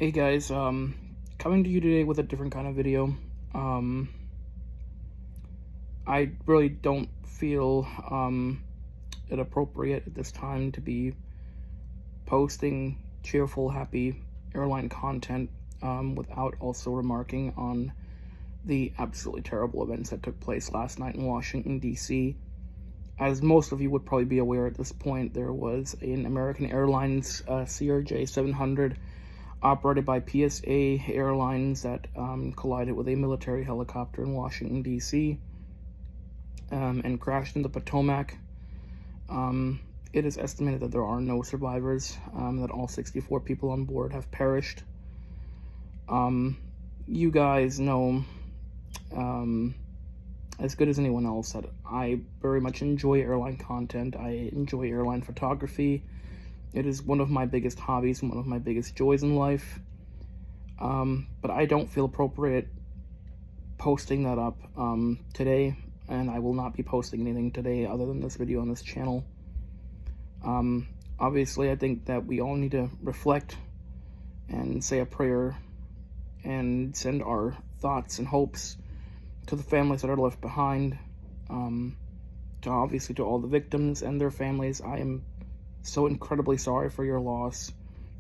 Hey guys, coming to you today with a different kind of video. I really don't feel it appropriate at this time to be posting cheerful, happy airline content without also remarking on the absolutely terrible events that took place last night in Washington, D.C. As most of you would probably be aware at this point, there was an American Airlines CRJ 700 operated by PSA Airlines that collided with a military helicopter in Washington, D.C. And crashed in the Potomac. It is estimated that there are no survivors, that all 64 people on board have perished. You guys know as good as anyone else that I very much enjoy airline content. I enjoy airline photography. It is one of my biggest hobbies and one of my biggest joys in life. But I don't feel appropriate posting that up today, and I will not be posting anything today other than this video on this channel. Obviously, I think that we all need to reflect and say a prayer and send our thoughts and hopes to the families that are left behind, obviously to all the victims and their families. I am so incredibly sorry for your loss.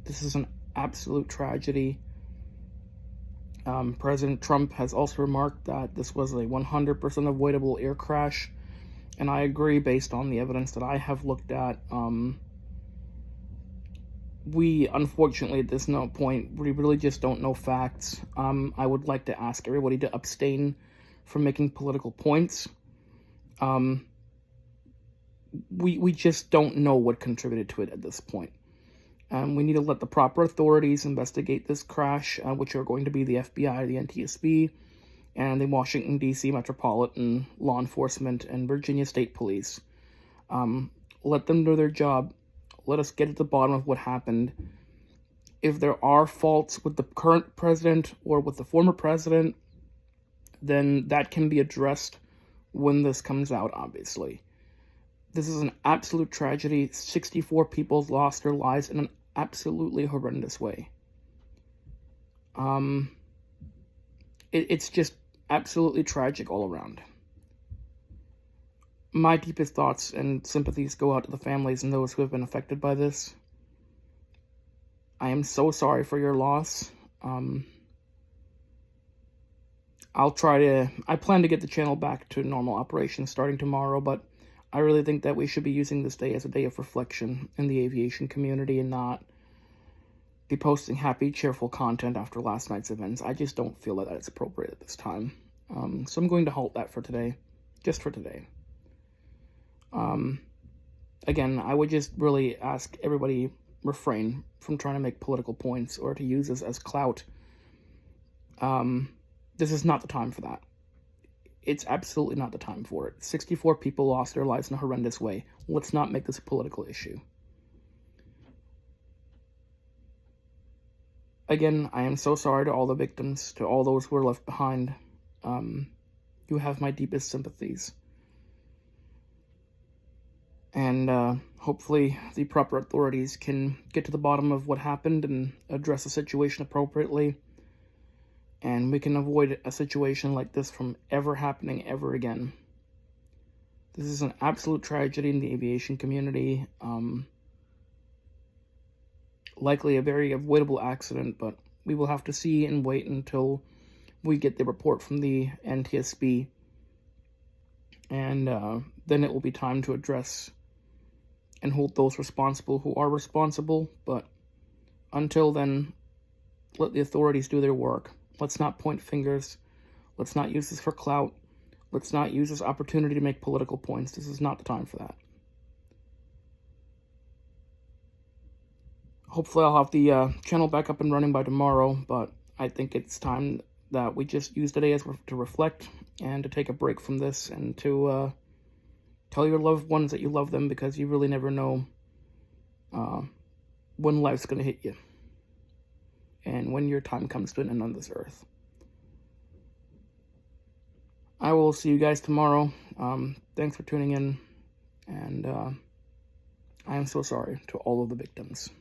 This is an absolute tragedy. President Trump has also remarked that this was a 100% avoidable air crash, and I agree based on the evidence that I have looked at. We, unfortunately, at this point, we really just don't know facts. I would like to ask everybody to abstain from making political points. We just don't know what contributed to it at this point. We need to let the proper authorities investigate this crash, which are going to be the FBI, the NTSB, and the Washington, D.C. Metropolitan Law Enforcement and Virginia State Police. Let them do their job. Let us get at the bottom of what happened. If there are faults with the current president or with the former president, then that can be addressed when this comes out, obviously. This is an absolute tragedy. 64 people lost their lives in an absolutely horrendous way. It's just absolutely tragic all around. My deepest thoughts and sympathies go out to the families and those who have been affected by this. I am so sorry for your loss. I plan to get the channel back to normal operations starting tomorrow, but I really think that we should be using this day as a day of reflection in the aviation community and not be posting happy, cheerful content after last night's events. I just don't feel that it's appropriate at this time. So I'm going to halt that for today, just for today. Again, I would just really ask everybody refrain from trying to make political points or to use this as clout. This is not the time for that. It's absolutely not the time for it. 64 people lost their lives in a horrendous way. Let's not make this a political issue. Again, I am so sorry to all the victims, to all those who are left behind. You have my deepest sympathies. And hopefully the proper authorities can get to the bottom of what happened and address the situation appropriately. And we can avoid a situation like this from ever happening ever again. This is an absolute tragedy in the aviation community. Likely a very avoidable accident, but we will have to see and wait until we get the report from the NTSB. And then it will be time to address and hold those responsible who are responsible. But until then, let the authorities do their work. Let's not point fingers. Let's not use this for clout. Let's not use this opportunity to make political points. This is not the time for that. Hopefully I'll have the channel back up and running by tomorrow, but I think it's time that we just use today to reflect and to take a break from this and to tell your loved ones that you love them, because you really never know when life's going to hit you and when your time comes to an end on this earth. I will see you guys tomorrow. Thanks for tuning in, and I am so sorry to all of the victims.